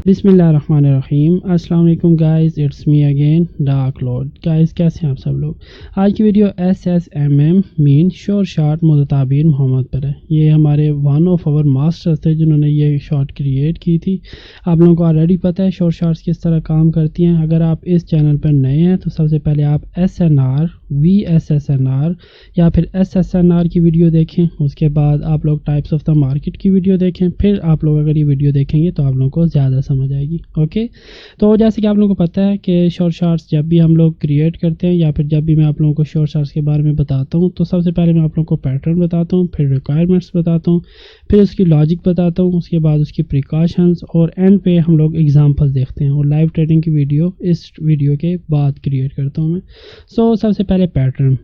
बिस्मिल्लाहिर्रहमानिर्रहीम। अस्सलाम वालेकुम guys, it's me again dark Lord. Guys कैसे हैं आप सब लोग। आज की वीडियो SSMM मीन शोर शॉट मुताबिर मोहम्मद पर है। ये हमारे वन ऑफ आवर मास्टर्स थे जिन्होंने ये शॉट क्रिएट की थी। आप लोगों को ऑलरेडी पता है शोर शॉट्स किस तरह काम करती हैं। अगर आप इस चैनल पर नए हैं तो सबसे पहले आप SNR, VSSNR या फिर SSNR की वीडियो देखें। उसके बाद आप लोग टाइप्स ऑफ द मार्केट की वीडियो देखें। फिर आप लोग अगर ये वीडियो देखेंगे तो आप लोगों को ज़्यादा समझ आएगी। ओके, तो जैसे कि आप लोगों को पता है कि शॉर्ट शॉट्स जब भी हम लोग क्रिएट करते हैं या फिर जब भी मैं आप लोगों को शॉर्ट शॉट्स के बारे में बताता हूँ तो सबसे पहले मैं आप लोगों को पैटर्न बताता हूँ, फिर रिक्वायरमेंट्स बताता हूँ, फिर उसकी लॉजिक बताता हूँ, उसके बाद उसकी प्रिकॉशंस और एंड पे हम लोग एग्जांपल्स देखते हैं। और लाइव ट्रेडिंग की वीडियो इस वीडियो के बाद क्रिएट करता हूँ मैं। सो सबसे पहले pattern.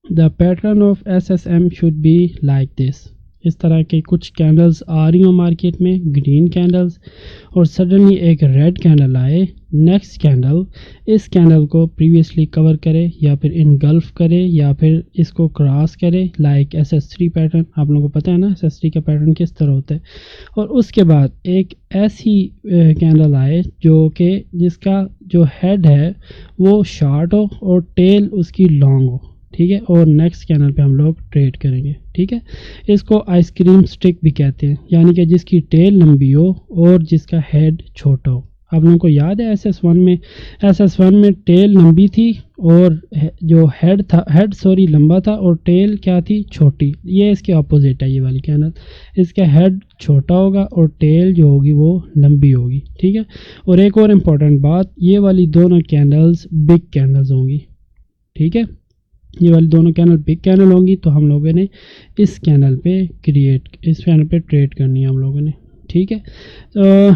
The pattern of SSM should be like this. इस तरह के कुछ कैंडल्स आ रही हो मार्केट में, ग्रीन कैंडल्स, और सडनली एक रेड कैंडल आए। नेक्स्ट कैंडल इस कैंडल को प्रीवियसली कवर करे या फिर इनगल्फ करे या फिर इसको क्रॉस करे, लाइक SS3 पैटर्न। आप लोगों को पता है ना SS3 का पैटर्न किस तरह होता है। और उसके बाद एक ऐसी कैंडल आए जो कि जिसका जो हेड है वो शॉर्ट हो और टेल उसकी लॉन्ग हो, ठीक है। और नेक्स्ट कैंडल पे हम लोग ट्रेड करेंगे, ठीक है। इसको आइसक्रीम स्टिक भी कहते हैं, यानी कि जिसकी टेल लंबी हो और जिसका हेड छोटा हो। आप लोगों को याद है SS1 में टेल लंबी थी और जो हेड लंबा था और टेल क्या थी, छोटी। ये इसके ऑपोजिट है ये वाली कैंडल। इसका हेड छोटा होगा और टेल जो होगी वो लंबी होगी, ठीक है। और एक और इम्पोर्टेंट बात, ये वाली दोनों कैंडल्स बिग कैंडल्स होंगी, ठीक है। ये वाली दोनों कैंडल बिग कैंडल होंगी तो हम लोगों ने इस कैंडल पे ट्रेड करनी है हम लोगों ने, ठीक है।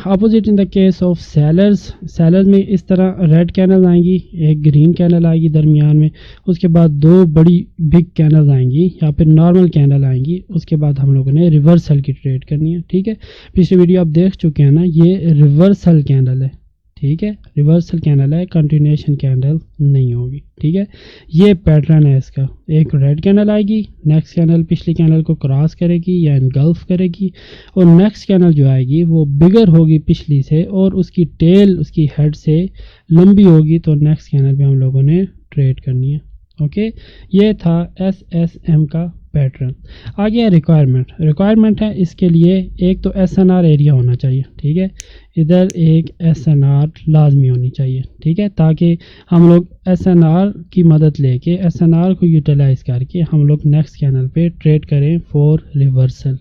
Opposite in the case of sellers में इस तरह रेड कैंडल आएंगी, एक ग्रीन कैंडल आएगी दरमियान में, उसके बाद दो बड़ी बिग कैंडल आएंगी या फिर नॉर्मल कैंडल आएंगी। उसके बाद हम लोगों ने रिवर्सल की ट्रेड करनी है, ठीक है। पिछली वीडियो आप देख चुके हैं ना, ये रिवर्सल कैंडल है, ठीक है। रिवर्सल कैंडल है, कंटिन्यूएशन कैंडल नहीं होगी, ठीक है। ये पैटर्न है इसका। एक रेड कैंडल आएगी, नेक्स्ट कैंडल पिछली कैंडल को क्रॉस करेगी या इनगल्फ करेगी, और नेक्स्ट कैंडल जो आएगी वो बिगर होगी पिछली से और उसकी टेल उसकी हेड से लंबी होगी, तो नेक्स्ट कैंडल पे हम लोगों ने ट्रेड करनी है। ओके, ये था SSM का पैटर्न। आगे है रिक्वायरमेंट है इसके लिए एक तो SNR एरिया होना चाहिए, ठीक है। इधर एक SNR लाजमी होनी चाहिए, ठीक है, ताकि हम लोग SNR की मदद लेके SNR को यूटिलाइज करके हम लोग नेक्स्ट कैंडल पे ट्रेड करें फॉर रिवर्सल,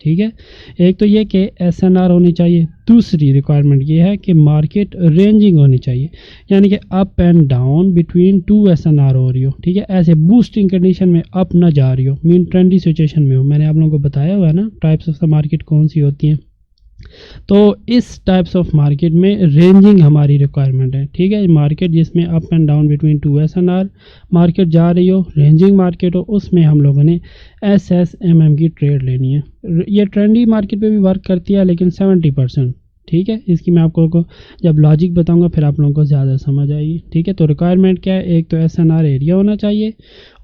ठीक है। एक तो ये कि SNR होनी चाहिए। दूसरी रिक्वायरमेंट ये है कि मार्केट रेंजिंग होनी चाहिए, यानी कि up and down between 2 SNR हो रही हो, ठीक है। ऐसे बूस्टिंग कंडीशन में अप ना जा रही हो, मीन ट्रेंडी सिचुएशन में हो। मैंने आप लोगों को बताया हुआ है ना टाइप्स ऑफ द मार्केट कौन सी होती हैं। तो इस टाइप्स ऑफ मार्केट में रेंजिंग हमारी रिक्वायरमेंट है, ठीक है। मार्केट जिसमें up and down between 2 SNR market जा रही हो, रेंजिंग मार्केट हो, उसमें हम लोगों ने SSMM की ट्रेड लेनी है। ये ट्रेंडी मार्केट पे भी वर्क करती है लेकिन 70%, ठीक है। इसकी मैं आपको जब लॉजिक बताऊंगा फिर आप लोगों को ज़्यादा समझ आएगी, ठीक है। तो रिक्वायरमेंट क्या है, एक तो SNR एरिया होना चाहिए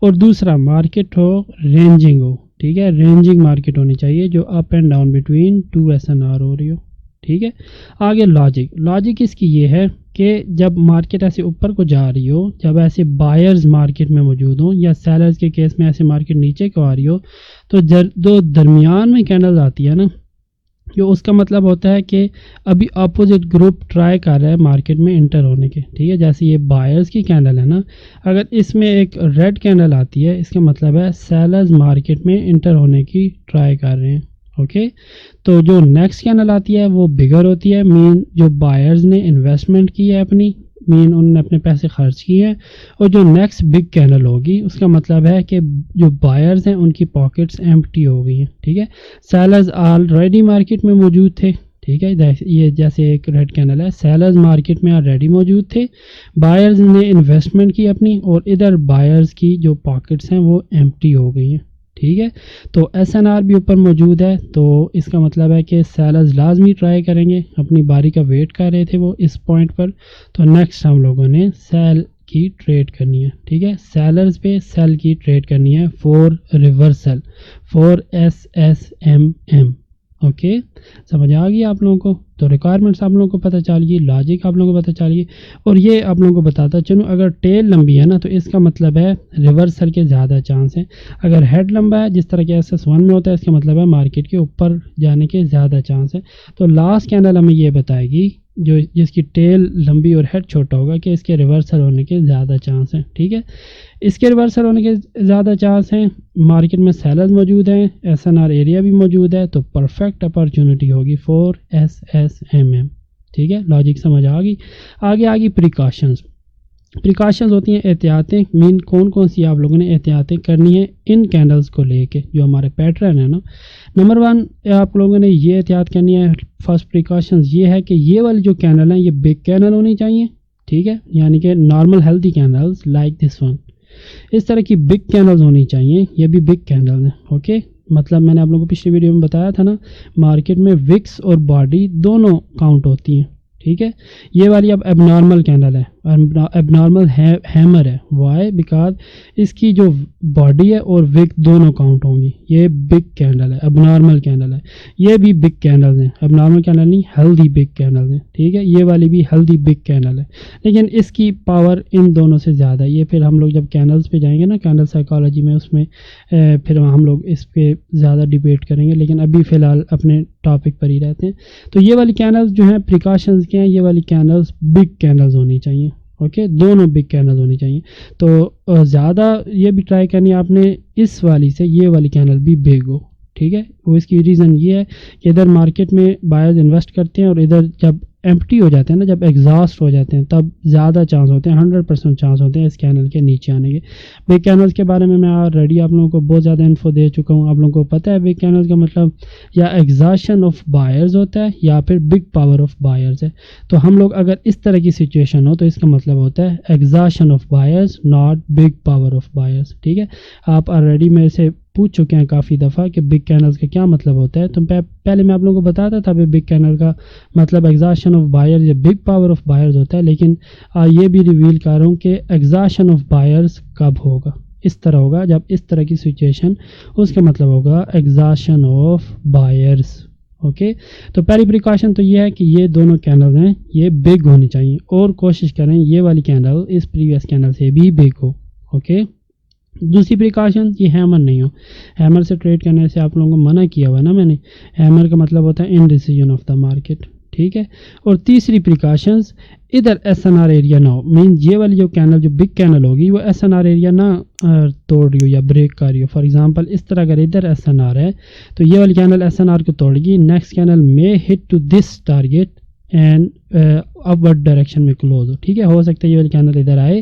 और दूसरा मार्केट हो रेंजिंग हो, ठीक है। रेंजिंग मार्केट होनी चाहिए जो up and down between 2 SNR हो रही हो, ठीक है। आगे लॉजिक इसकी ये है कि जब मार्केट ऐसे ऊपर को जा रही हो, जब ऐसे बायर्स मार्केट में मौजूद हो या सेलर्स के केस में ऐसे मार्केट नीचे को आ रही हो, तो जो दरमियान में कैंडल आती है ना, जो उसका मतलब होता है कि अभी अपोजिट ग्रुप ट्राई कर रहा है मार्केट में इंटर होने के, ठीक है। जैसे ये बायर्स की कैंडल है ना, अगर इसमें एक रेड कैंडल आती है इसका मतलब है सेलर्स मार्केट में इंटर होने की ट्राई कर रहे हैं, ओके। तो जो नेक्स्ट कैंडल आती है वो बिगर होती है, मीन जो बायर्स ने इन्वेस्टमेंट की है अपनी, मीन उन्होंने अपने पैसे खर्च किए हैं। और जो नेक्स्ट बिग कैंडल होगी उसका मतलब है कि जो बायर्स हैं उनकी पॉकेट्स एम्प्टी हो गई हैं, ठीक है। सेलर्स ऑलरेडी मार्केट में मौजूद थे, ठीक है। ये जैसे एक रेड कैंडल है, सेलर्स मार्केट में ऑलरेडी मौजूद थे, बायर्स ने इन्वेस्टमेंट की अपनी, और इधर बायर्स की जो पॉकेट्स हैं वो एम्प्टी हो गई हैं, ठीक है। तो SNR भी ऊपर मौजूद है, तो इसका मतलब है कि सेलर्स लाजमी ट्राई करेंगे, अपनी बारी का वेट कर रहे थे वो इस पॉइंट पर। तो नेक्स्ट हम लोगों ने सेल की ट्रेड करनी है, ठीक है। सेलर्स पे सेल की ट्रेड करनी है for reversal, for SSMM, okay, समझ आ गई आप लोगों को। तो रिक्वायरमेंट्स आप लोगों को पता चल गई, लॉजिक आप लोगों को पता चल गई। और ये आप लोगों को बताता चलो, अगर टेल लंबी है ना तो इसका मतलब है रिवर्सल के ज़्यादा चांस हैं। अगर हेड लंबा है जिस तरह के SS1 में होता है, इसका मतलब है मार्केट के ऊपर जाने के ज़्यादा चांस है। तो लास्ट कैंडल हमें ये बताएगी जो जिसकी टेल लंबी और हेड छोटा होगा कि इसके रिवर्सल होने के ज़्यादा चांस हैं। ठीक है, इसके रिवर्सल होने के ज़्यादा चांस हैं, मार्केट में सेलर्स मौजूद हैं, SNR एरिया भी मौजूद है, तो परफेक्ट अपॉर्चुनिटी होगी फॉर SSMM। ठीक है, लॉजिक समझ आ गई। आगे आ गई प्रिकॉशंस। प्रिकॉशंस होती हैं एहतियातें। मीन कौन कौन सी आप लोगों ने एहतियातें करनी है इन कैंडल्स को लेके, जो हमारे पैटर्न है ना। नंबर 1 आप लोगों ने ये एहतियात करनी है, फर्स्ट प्रिकॉशंस ये है कि ये वाली जो कैंडल है ये बिग कैंडल होनी चाहिए। ठीक है, यानी कि normal healthy candles like this one, इस तरह की बिग कैंडल्स होनी चाहिए। ये भी बिग कैंडल्स हैं। ओके, मतलब मैंने आप लोगों को पिछली वीडियो में बताया था ना, मार्केट में विक्स और बॉडी दोनों काउंट होती हैं। ठीक है, ये वाली अब एबनॉर्मल कैंडल है, एबनॉर्मल हैमर है। वाई? बिकॉज इसकी जो बॉडी है और विक दोनों काउंट होंगी। ये बिग कैंडल है, एबनॉर्मल कैंडल है। ये भी बिग कैंडल हैं, एबनॉर्मल कैंडल नहीं, हेल्दी बिग कैंडल हैं। ठीक है, ये वाली भी हेल्दी बिग कैंडल है, लेकिन इसकी पावर इन दोनों से ज़्यादा है। ये फिर हम लोग जब कैंडल्स पे जाएंगे ना, कैंडल साइकोलॉजी में, उसमें फिर हम लोग इस पे ज़्यादा डिबेट करेंगे, लेकिन अभी फ़िलहाल अपने टॉपिक पर ही रहते हैं। तो ये वाली कैंडल्स जो हैं प्रिकॉशंस के हैं, ये वाली कैंडल्स बिग कैंडल्स होनी चाहिए। ओके, दोनों बिग कैंडल्स होनी चाहिए। तो ज़्यादा ये भी ट्राई करनी है आपने इस वाली से, ये वाली कैंडल भी बिग हो। ठीक है, वो इसकी रीज़न ये है कि इधर मार्केट में बायर्स इन्वेस्ट करते हैं और इधर जब एम्प्टी हो जाते हैं ना, जब एग्जॉस्ट हो जाते हैं, तब ज़्यादा चांस होते हैं, 100% चांस होते हैं इस कैनल के नीचे आने के। बिग कैनल्स के बारे में मैं ऑलरेडी आप लोगों को बहुत ज़्यादा इन्फो दे चुका हूँ। आप लोगों को पता है बिग कैनल्स का मतलब या एग्जॉशन ऑफ बायर्स होता है या फिर बिग पावर ऑफ बायर्स है। तो हम लोग अगर इस तरह की सिचुएशन हो तो इसका मतलब होता है exhaustion of buyers, not big power of buyers. ठीक है, आप ऑलरेडी मेरे से पूछ चुके हैं काफ़ी दफ़ा कि बिग कैनल्स का क्या मतलब होता है। तो पहले मैं आप लोगों को बताता था बिग कैनल का मतलब एग्जॉशन ऑफ बायर्स या बिग पावर ऑफ बायर्स होता है, लेकिन ये भी रिवील कर रहा हूँ कि एग्जॉशन ऑफ बायर्स कब होगा। इस तरह होगा जब इस तरह की सिचुएशन, उसका मतलब होगा एग्जॉशन ऑफ बायर्स। ओके, तो पहली प्रिकॉशन तो ये है कि ये दोनों कैंडल हैं ये बिग होनी चाहिए, और कोशिश करें ये वाली कैंडल इस प्रीवियस कैंडल से भी बिग हो। ओके, दूसरी प्रिकॉशन ये हैमर नहीं हो। हैमर से ट्रेड करने से आप लोगों को मना किया हुआ ना मैंने। हैमर का मतलब होता है इनडिसीजन ऑफ द मार्केट। ठीक है, और तीसरी प्रिकॉशंस इधर SNR एरिया ना हो। मीन ये वाली जो कैंडल जो बिग कैंडल होगी वो SNR एरिया ना तोड़ रही हो या ब्रेक कर रही हो। फॉर एग्जांपल इस तरह अगर इधर SNR है तो ये वाली कैंडल SNR को तोड़ेगी, नेक्स्ट कैंडल में hit to this target and upward direction में क्लोज हो। ठीक है, हो सकता है ये वाली कैंडल इधर आए,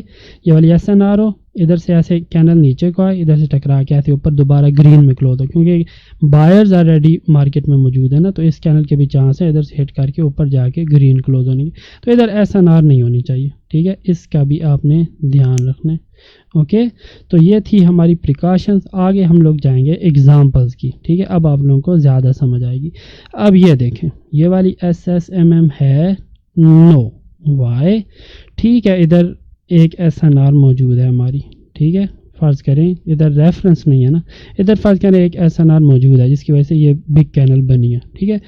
ये वाली SNR हो, इधर से ऐसे कैंडल नीचे को आए, इधर से टकरा के ऐसे ऊपर दोबारा ग्रीन में क्लोज हो, क्योंकि बायर्स ऑलरेडी मार्केट में मौजूद है ना, तो इस कैंडल के भी चांस है इधर से हिट करके ऊपर जाके ग्रीन क्लोज होने की। तो इधर SNR नहीं होनी चाहिए। ठीक है, इसका भी आपने ध्यान रखना है। ओके, तो ये थी हमारी प्रिकॉशंस। आगे हम लोग जाएंगे एग्जांपल्स की। ठीक है, अब आप लोगों को ज़्यादा समझ आएगी। अब ये देखें, ये वाली SSMM है नो। वाई? ठीक है, इधर एक SNR मौजूद है हमारी। ठीक है, फ़र्ज़ करें इधर रेफरेंस नहीं है ना, इधर फ़र्ज़ करें एक SNR मौजूद है जिसकी वजह से ये बिग कैनल बनी है। ठीक है,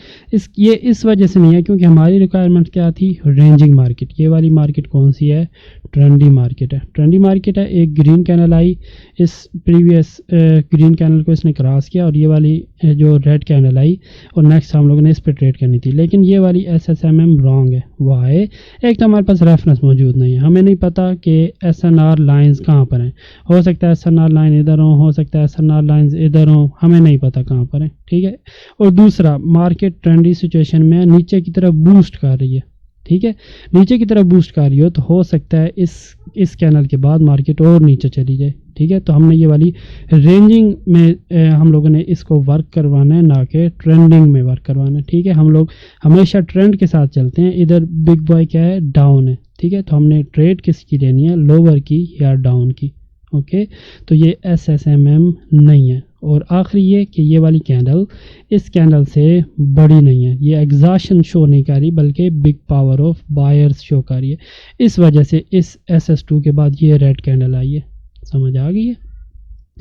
ये इस वजह से नहीं है क्योंकि हमारी रिक्वायरमेंट क्या थी, रेंजिंग मार्केट। ये वाली मार्केट कौन सी है, ट्रेंडी मार्केट है। ट्रेंडी मार्केट है, एक ग्रीन कैनल आई, इस प्रीवियस ग्रीन कैनल को इसने क्रॉस किया और ये वाली जो रेड कैनल आई और नेक्स्ट हम लोगों ने इस पर ट्रेड करनी थी, लेकिन ये वाली SSMM रॉन्ग है। वाई? एक तो हमारे पास रेफरेंस मौजूद नहीं है, हमें नहीं पता कि SNR लाइन्स कहाँ पर हैं। हो सकता है SNR लाइन इधर हो सकता है SNR लाइन्स इधर हो, हमें नहीं पता कहाँ पर है। ठीक है, और दूसरा मार्केट ट्रेंडी सिचुएशन में नीचे की तरफ बूस्ट कर रही है। ठीक है, नीचे की तरफ बूस्ट कर रही हो तो हो सकता है इस कैनल के बाद मार्केट और नीचे चली जाए। ठीक है, तो हमने ये वाली रेंजिंग में हम लोगों ने इसको वर्क करवाना है, ना कि ट्रेंडिंग में वर्क करवाना है। ठीक है, हम लोग हमेशा ट्रेंड के साथ चलते हैं। इधर बिग बॉय क्या है, डाउन है। ठीक है, तो हमने ट्रेड किसकी लेनी है, लोअर की या डाउन की। ओके, तो ये SSMM नहीं है। और आखिरी ये कि ये वाली कैंडल इस कैंडल से बड़ी नहीं है, ये एग्जॉशन शो नहीं कर रही बल्कि big power of buyers show कर रही है। इस वजह से इस SS2 के बाद ये रेड कैंडल आई है। समझ आ गई है?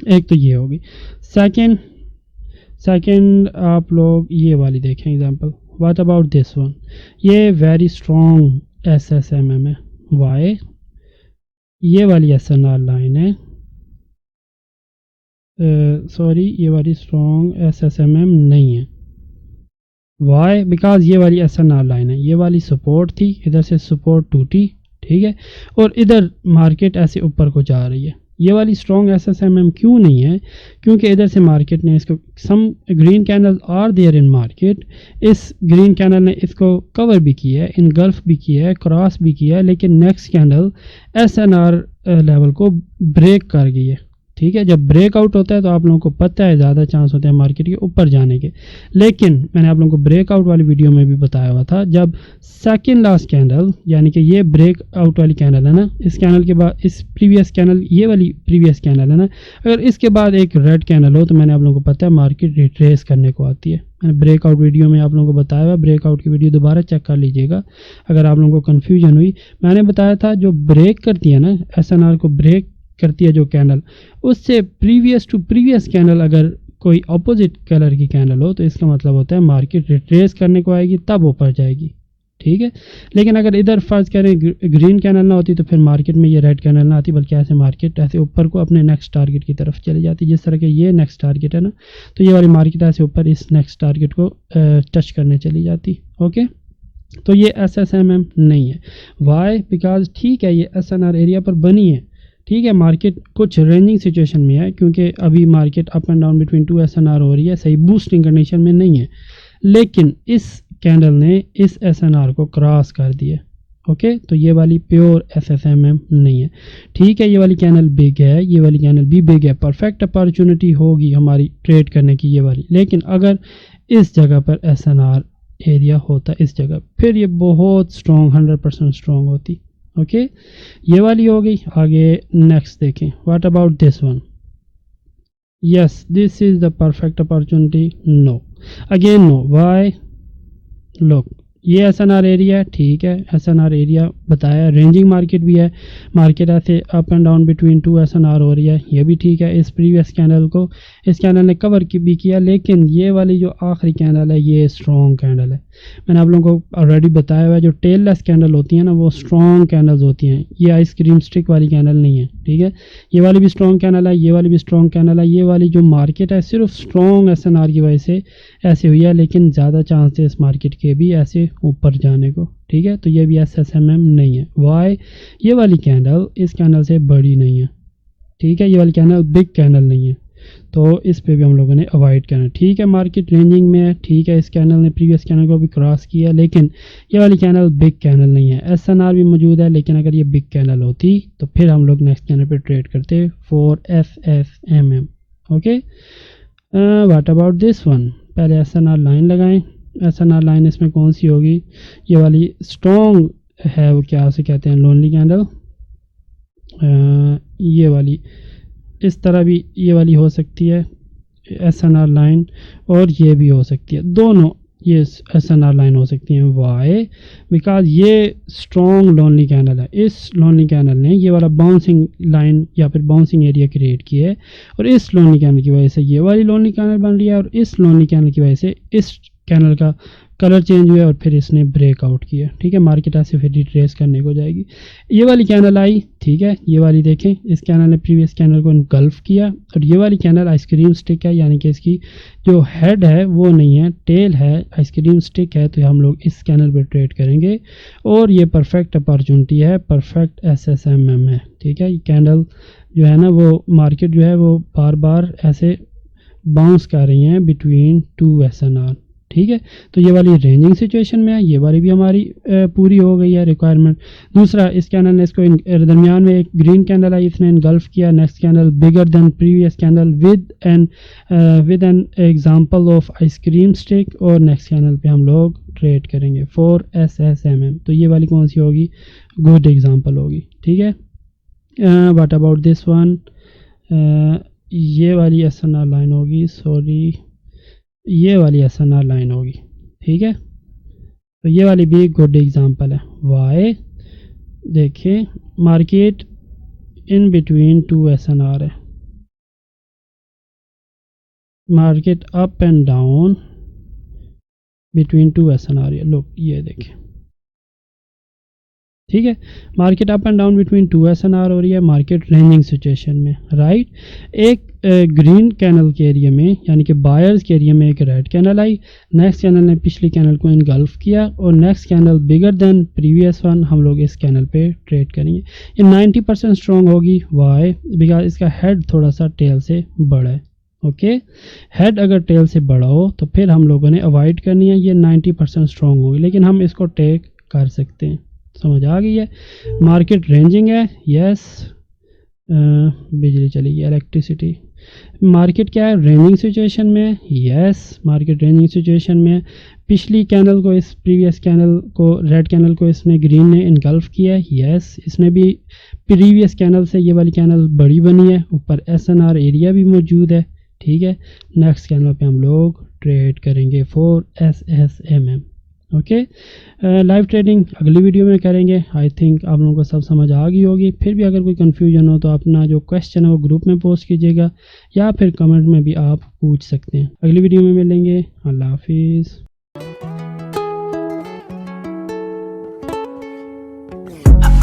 एक तो ये होगी। सेकंड आप लोग ये वाली देखें example, what about this one, ये वेरी स्ट्रॉन्ग SSMM है। वाई, ये वाली SNR लाइन है, सॉरी ये वाली स्ट्रॉन्ग SSMM नहीं है। वाई, बिकॉज ये वाली SNR लाइन है, ये वाली सपोर्ट थी, इधर से सपोर्ट टूटी, ठीक है, और इधर मार्केट ऐसे ऊपर को जा रही है। ये वाली स्ट्रॉन्ग SSMM क्यों नहीं है? क्योंकि इधर से मार्केट ने इसको, some green candle are there in market, इस ग्रीन कैनल ने इसको कवर भी किया है, इनगल्फ भी किया है, क्रॉस भी किया है, लेकिन नेक्स्ट कैनल SNR लेवल को ब्रेक कर गई है। ठीक है, जब ब्रेकआउट होता है तो आप लोगों को पता है ज़्यादा चांस होते हैं मार्केट के ऊपर जाने के, लेकिन मैंने आप लोगों को ब्रेकआउट वाली वीडियो में भी बताया हुआ था, जब सेकंड लास्ट कैंडल यानी कि ये ब्रेकआउट वाली कैंडल है ना, इस कैंडल के बाद इस प्रीवियस कैंडल, ये वाली प्रीवियस कैंडल है ना, अगर इसके बाद एक रेड कैंडल हो तो मैंने आप लोगों को पता है मार्केट रिट्रेस करने को आती है। मैंने ब्रेकआउट वीडियो में आप लोगों को बताया हुआ, ब्रेकआउट की वीडियो दोबारा चेक कर लीजिएगा अगर आप लोगों को कन्फ्यूजन हुई। मैंने बताया था जो ब्रेक करती है ना, SNR को ब्रेक करती है जो कैंडल, उससे प्रीवियस टू प्रीवियस कैंडल अगर कोई अपोजिट कलर की कैंडल हो तो इसका मतलब होता है मार्केट रिट्रेस करने को आएगी, तब ऊपर जाएगी। ठीक है, लेकिन अगर इधर फर्ज करें ग्रीन कैंडल ना होती तो फिर मार्केट में ये रेड कैंडल ना आती, बल्कि ऐसे मार्केट ऐसे ऊपर को अपने नेक्स्ट टारगेट की तरफ चली जाती। जिस तरह के ये नेक्स्ट टारगेट है ना, तो ये वाली मार्केट ऐसे ऊपर इस नेक्स्ट टारगेट को टच करने चली जाती। ओके, तो ये SSMM नहीं है। वाई, बिकॉज ठीक है ये SNR एरिया पर बनी है, ठीक है, मार्केट कुछ रेंजिंग सिचुएशन में है, क्योंकि अभी market up and down between 2 SNR हो रही है, सही बूस्टिंग कंडीशन में नहीं है, लेकिन इस कैंडल ने इस SNR को क्रॉस कर दिया। ओके, तो ये वाली प्योर SSMM नहीं है। ठीक है, ये वाली कैंडल बिग है, ये वाली कैंडल भी बिग है, परफेक्ट अपॉर्चुनिटी होगी हमारी ट्रेड करने की ये वाली, लेकिन अगर इस जगह पर SNR एरिया होता इस जगह, फिर ये बहुत स्ट्रॉन्ग 100% स्ट्रॉन्ग होती। ओके, ये वाली हो गई। आगे नेक्स्ट देखें, what about this one, yes this is the perfect opportunity, no, again no, why, look ये SNR एरिया है, ठीक है, SNR एरिया बताया, रेंजिंग मार्केट भी है, मार्केट ऐसे up and down between 2 SNR हो रही है, ये भी ठीक है। इस प्रीवियस कैंडल को इस कैंडल ने कवर भी किया, लेकिन ये वाली जो आखिरी कैंडल है ये स्ट्रॉन्ग कैंडल है। मैंने आप लोगों को ऑलरेडी बताया हुआ है, जो टेल लेस कैंडल होती है ना वो स्ट्रॉन्ग कैंडल्स होती हैं, ये आइसक्रीम स्टिक वाली कैंडल नहीं है। ठीक है, ये वाली भी स्ट्रॉन्ग कैंडल है, ये वाली भी स्ट्रॉन्ग कैंडल है। ये वाली जो मार्केट है सिर्फ स्ट्रॉन्ग SNR की वजह से ऐसे हुई है, लेकिन ज़्यादा चांस है इस मार्केट के भी ऐसे ऊपर जाने को। ठीक है, तो ये भी SSMM नहीं है। वाई, ये वाली कैंडल इस कैंडल से बड़ी नहीं है, ठीक है, ये वाली कैंडल बिग कैंडल नहीं है, तो इस पे भी हम लोगों ने अवॉइड करना। ठीक है, मार्केट रेंजिंग में है, ठीक है, इस कैंडल ने प्रीवियस कैंडल को भी क्रॉस किया, लेकिन ये वाली कैंडल बिग कैंडल नहीं है। SNR भी मौजूद है, लेकिन अगर ये बिग कैंडल होती तो फिर हम लोग नेक्स्ट कैंडल पे ट्रेड करते for SSMM। Okay, what about this one, पहले SNR लाइन लगाएं। SNR लाइन इसमें कौन सी होगी, ये वाली स्ट्रॉन्ग है, वो क्या उसे कहते हैं, लोनली कैंडल, ये वाली इस तरह भी ये वाली हो सकती है SNR लाइन, और ये भी हो सकती है, दोनों ये SNR लाइन हो सकती है। वाई, बिकॉज ये स्ट्रॉन्ग लोनली कैंडल है, इस लोनली कैंडल ने ये वाला बाउंसिंग लाइन या फिर बाउंसिंग एरिया क्रिएट किया है, और इस लोनली कैंडल की वजह से ये वाली लोनली कैंडल बन रही है, और इस लोनली कैंडल की वजह से इस कैंडल का कलर चेंज हुआ और फिर इसने ब्रेकआउट किया। ठीक है, मार्केट ऐसे फिर रिट्रेस करने को जाएगी। ये वाली कैंडल आई, ठीक है, ये वाली देखें, इस कैंडल ने प्रीवियस कैंडल को इनगल्फ किया, और ये वाली कैंडल आइसक्रीम स्टिक है, यानी कि इसकी जो हेड है वो नहीं है, टेल है, आइसक्रीम स्टिक है, तो हम लोग इस कैंडल पर ट्रेड करेंगे, और ये परफेक्ट अपॉर्चुनिटी है, परफेक्ट SSMM है। ठीक है, ये कैंडल जो है ना वो मार्केट जो है वो बार बार ऐसे बाउंस कर रही हैं बिटवीन 2 SNR। ठीक है, तो ये वाली रेंजिंग सिचुएशन में है, ये वाली भी हमारी पूरी हो गई है रिक्वायरमेंट। दूसरा, इस कैंडल ने इसको दरमियान में एक ग्रीन कैंडल आई, इसने इनगल्फ किया, next candle bigger than previous candle with an example of ice cream stick, और नेक्स्ट कैंडल पे हम लोग ट्रेड करेंगे फॉर SSMM। तो ये वाली कौन सी होगी, गुड एग्जांपल होगी। ठीक है, व्हाट अबाउट दिस वन, ये वाली SNR लाइन होगी, सॉरी ये वाली SNR लाइन होगी। ठीक है, तो ये वाली भी एक गुड एग्जांपल है। वाई, देखें मार्केट इन बिटवीन 2 SNR है, market up and down between two SNR। Look ये देखें, ठीक है, market up and down between two SNR हो रही है मार्केट रेंजिंग सिचुएशन में, राइट। एक ग्रीन कैनल के एरिया में यानी कि बायर्स के एरिया में एक रेड कैनल आई, नेक्स्ट कैनल ने पिछली कैनल को इनगल्फ किया और next canal bigger than previous one, हम लोग इस कैनल पे ट्रेड करेंगे। ये 90% स्ट्रॉन्ग होगी, वाई, बिकॉज इसका हेड थोड़ा सा टेल से बड़ा है। ओके, हेड अगर टेल से बड़ा हो तो फिर हम लोगों ने अवॉइड करनी है, ये 90% स्ट्रॉन्ग होगी, लेकिन हम इसको टेक कर सकते हैं। समझ आ गई है। मार्केट रेंजिंग है, यस, बिजली चली गई, इलेक्ट्रिसिटी। मार्केट क्या है, रेंजिंग सिचुएशन में है, यस, मार्केट रेंजिंग सिचुएशन में है। पिछली कैनल को, इस प्रीवियस कैनल को, रेड कैनल को इसने ग्रीन ने इनगल्फ किया है, यस, इसने भी प्रीवियस कैनल से ये वाली कैनल बड़ी बनी है, ऊपर SNR एरिया भी मौजूद है, ठीक है। नेक्स्ट कैनल पे हम लोग ट्रेड करेंगे for SSMM। Okay, live trading अगली वीडियो में करेंगे। आई थिंक आप लोगों को सब समझ आ गई होगी। फिर भी अगर कोई कन्फ्यूजन हो तो अपना जो क्वेश्चन है वो ग्रुप में पोस्ट कीजिएगा या फिर कमेंट में भी आप पूछ सकते हैं। अगली वीडियो में मिलेंगे। अल्लाह हाफिज़।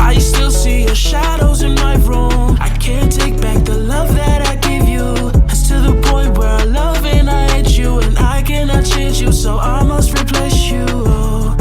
I still see your shadows in my room.